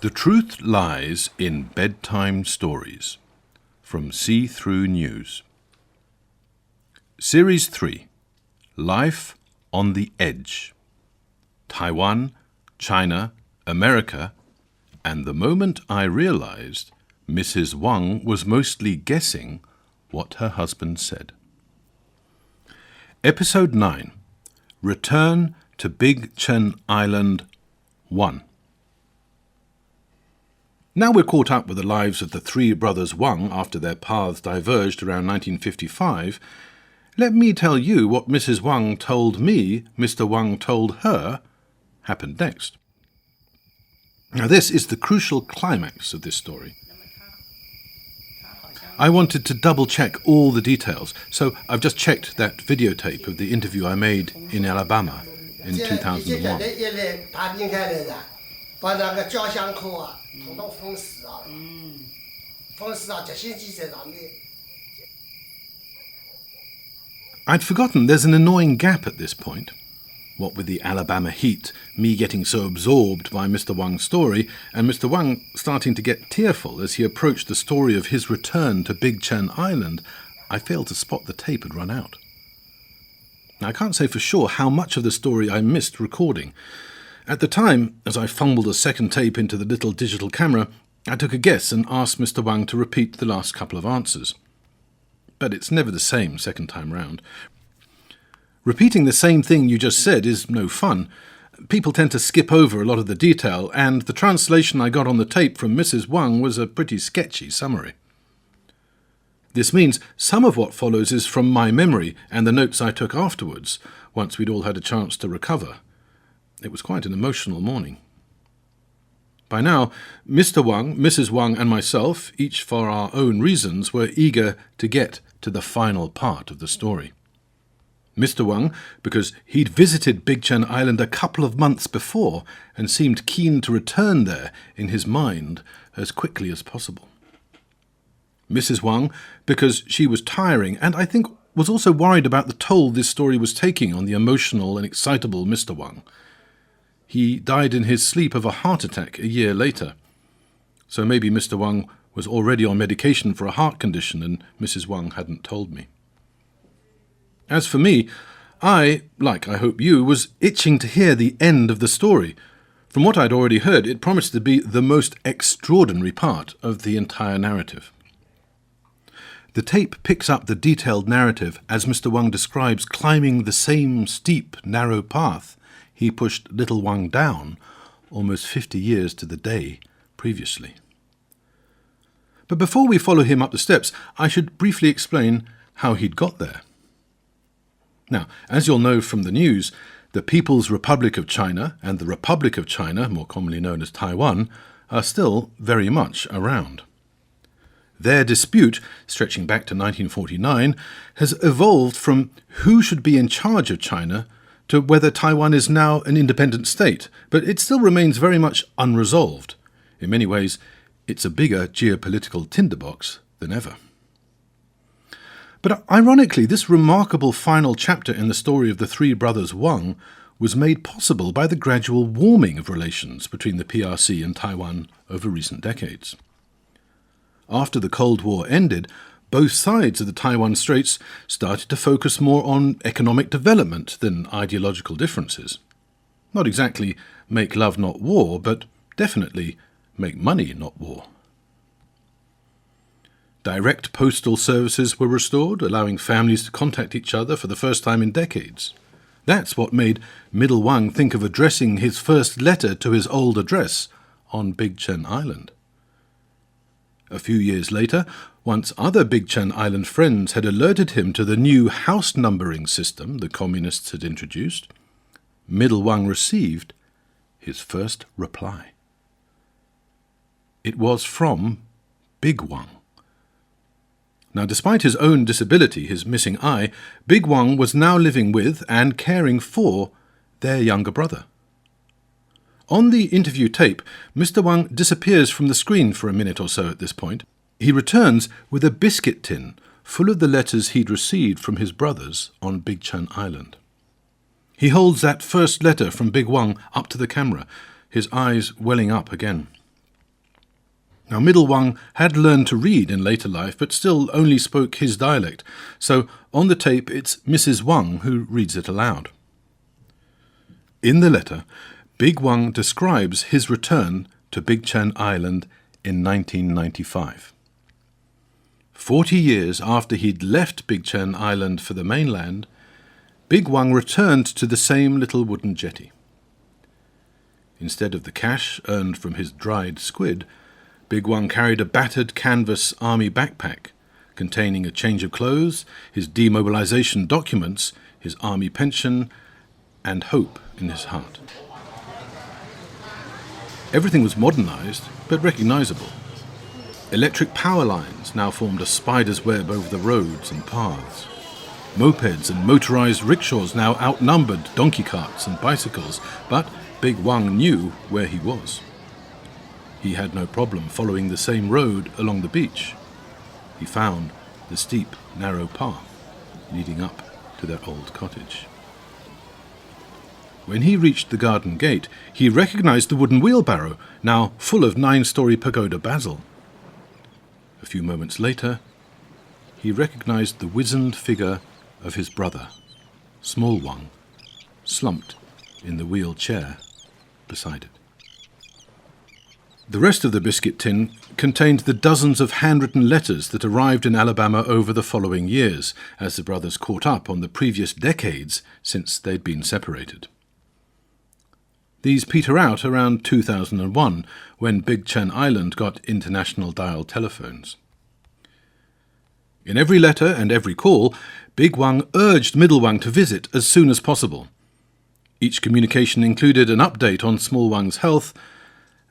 The Truth Lies in Bedtime Stories from See Through News. Series 3, Life on the Edge. Taiwan, China, America, and the moment I realized Mrs. Wang was mostly guessing what her husband said. Episode 9, Return to Big Chen Island 1. Now we're caught up with the lives of the Three Brothers Wang after their paths diverged around 1955. Let me tell you what Mrs. Wang told me Mr. Wang told her happened next. Now this is the crucial climax of this story. I wanted to double-check all the details, so I've just checked that videotape of the interview I made in Alabama in 2001. I'd forgotten there's an annoying gap at this point. What with the Alabama heat, me getting so absorbed by Mr. Wang's story, and Mr. Wang starting to get tearful as he approached the story of his return to Big Chen Island, I failed to spot the tape had run out. Now, I can't say for sure how much of the story I missed recording. At the time, as I fumbled a second tape into the little digital camera, I took a guess and asked Mr. Wang to repeat the last couple of answers. But it's never the same second time round. Repeating the same thing you just said is no fun. People tend to skip over a lot of the detail, and the translation I got on the tape from Mrs. Wang was a pretty sketchy summary. This means some of what follows is from my memory and the notes I took afterwards, once we'd all had a chance to recover. It was quite an emotional morning. By now, Mr. Wang, Mrs. Wang, and myself, each for our own reasons, were eager to get to the final part of the story. Mr. Wang, because he'd visited Big Chen Island a couple of months before and seemed keen to return there in his mind as quickly as possible. Mrs. Wang, because she was tiring and I think was also worried about the toll this story was taking on the emotional and excitable Mr. Wang. He died in his sleep of a heart attack a year later. So maybe Mr. Wang was already on medication for a heart condition and Mrs. Wang hadn't told me. As for me, I, like I hope you, was itching to hear the end of the story. From what I'd already heard, it promised to be the most extraordinary part of the entire narrative. The tape picks up the detailed narrative as Mr. Wang describes climbing the same steep, narrow path he pushed little Wang down almost 50 years to the day previously. But before we follow him up the steps, I should briefly explain how he'd got there. Now, as you'll know from the news, the People's Republic of China and the Republic of China, more commonly known as Taiwan, are still very much around. Their dispute, stretching back to 1949, has evolved from who should be in charge of China to whether Taiwan is now an independent state, but it still remains very much unresolved. In many ways, it's a bigger geopolitical tinderbox than ever. But ironically, this remarkable final chapter in the story of the Three Brothers Wang was made possible by the gradual warming of relations between the PRC and Taiwan over recent decades. After the Cold War ended, both sides of the Taiwan Straits started to focus more on economic development than ideological differences. Not exactly make love not war, but definitely make money not war. Direct postal services were restored, allowing families to contact each other for the first time in decades. That's what made Middle Wang think of addressing his first letter to his old address on Big Chen Island. A few years later, once other Big Chen Island friends had alerted him to the new house numbering system the communists had introduced, Middle Wang received his first reply. It was from Big Wang. Now, despite his own disability, his missing eye, Big Wang was now living with and caring for their younger brother. On the interview tape, Mr. Wang disappears from the screen for a minute or so at this point. He returns with a biscuit tin full of the letters he'd received from his brothers on Big Chen Island. He holds that first letter from Big Wang up to the camera, his eyes welling up again. Now, Middle Wang had learned to read in later life, but still only spoke his dialect, so on the tape it's Mrs. Wang who reads it aloud. In the letter, Big Wang describes his return to Big Chen Island in 1995. 40 years after he'd left Big Chen Island for the mainland, Big Wang returned to the same little wooden jetty. Instead of the cash earned from his dried squid, Big Wang carried a battered canvas army backpack containing a change of clothes, his demobilization documents, his army pension, and hope in his heart. Everything was modernized, but recognizable. Electric power lines now formed a spider's web over the roads and paths. Mopeds and motorized rickshaws now outnumbered donkey carts and bicycles, but Big Wang knew where he was. He had no problem following the same road along the beach. He found the steep, narrow path leading up to their old cottage. When he reached the garden gate, he recognized the wooden wheelbarrow, now full of 9-story pagoda basil. A few moments later, he recognized the wizened figure of his brother, Small Wang, slumped in the wheelchair beside it. The rest of the biscuit tin contained the dozens of handwritten letters that arrived in Alabama over the following years, as the brothers caught up on the previous decades since they'd been separated. These peter out around 2001, when Big Chen Island got international dial telephones. In every letter and every call, Big Wang urged Middle Wang to visit as soon as possible. Each communication included an update on Small Wang's health,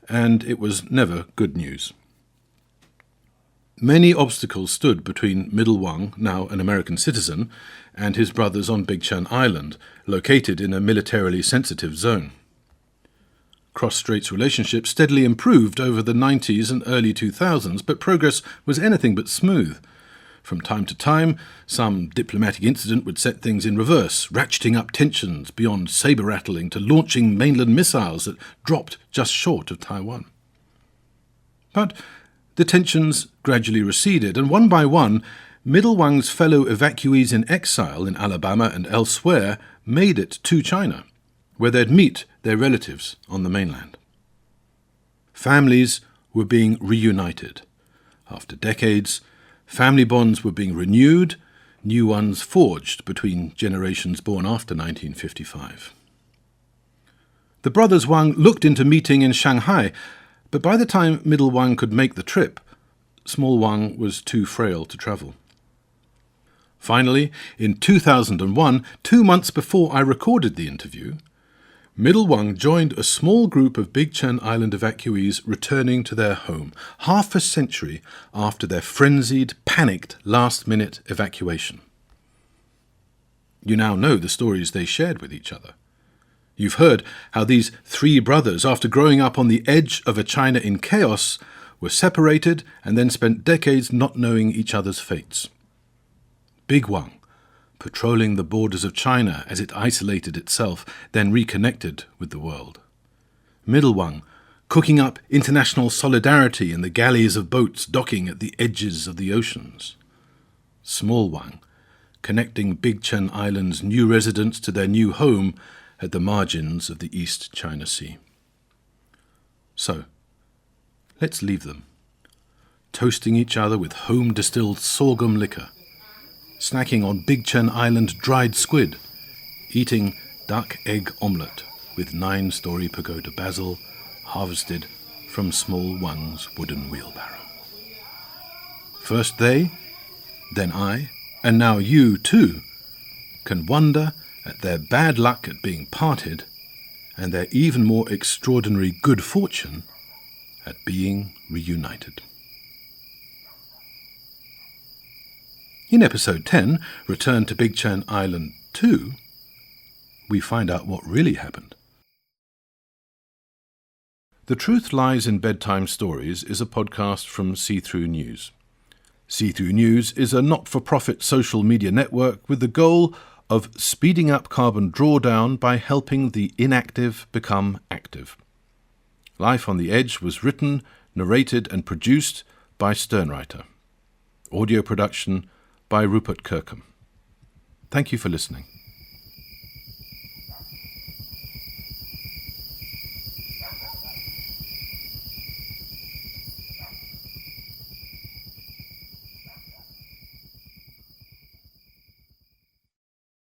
and it was never good news. Many obstacles stood between Middle Wang, now an American citizen, and his brothers on Big Chen Island, located in a militarily sensitive zone. Cross-Straits relationships steadily improved over the 90s and early 2000s, but progress was anything but smooth. From time to time, some diplomatic incident would set things in reverse, ratcheting up tensions beyond saber-rattling to launching mainland missiles that dropped just short of Taiwan. But the tensions gradually receded, and one by one, Middle Wang's fellow evacuees in exile in Alabama and elsewhere made it to China, where they'd meet their relatives on the mainland. Families were being reunited. After decades, family bonds were being renewed, new ones forged between generations born after 1955. The brothers Wang looked into meeting in Shanghai, but by the time Middle Wang could make the trip, Small Wang was too frail to travel. Finally, in 2001, 2 months before I recorded the interview, Middle Wang joined a small group of Big Chen Island evacuees returning to their home, half a century after their frenzied, panicked, last-minute evacuation. You now know the stories they shared with each other. You've heard how these three brothers, after growing up on the edge of a China in chaos, were separated and then spent decades not knowing each other's fates. Big Wang, patrolling the borders of China as it isolated itself, then reconnected with the world. Middle Wang, cooking up international solidarity in the galleys of boats docking at the edges of the oceans. Small Wang, connecting Big Chen Island's new residents to their new home at the margins of the East China Sea. So, let's leave them, toasting each other with home-distilled sorghum liquor, snacking on Big Chen Island dried squid, eating duck egg omelette with 9-story pagoda basil harvested from Small Wang's wooden wheelbarrow. First they, then I, and now you too, can wonder at their bad luck at being parted and their even more extraordinary good fortune at being reunited. In episode 10, Return to Big Chen Island 2, we find out what really happened. The Truth Lies in Bedtime Stories is a podcast from See-Through News. See-Through News is a not-for-profit social media network with the goal of speeding up carbon drawdown by helping the inactive become active. Life on the Edge was written, narrated and produced by SternWriter. Audio production by Rupert Kirkham. Thank you for listening.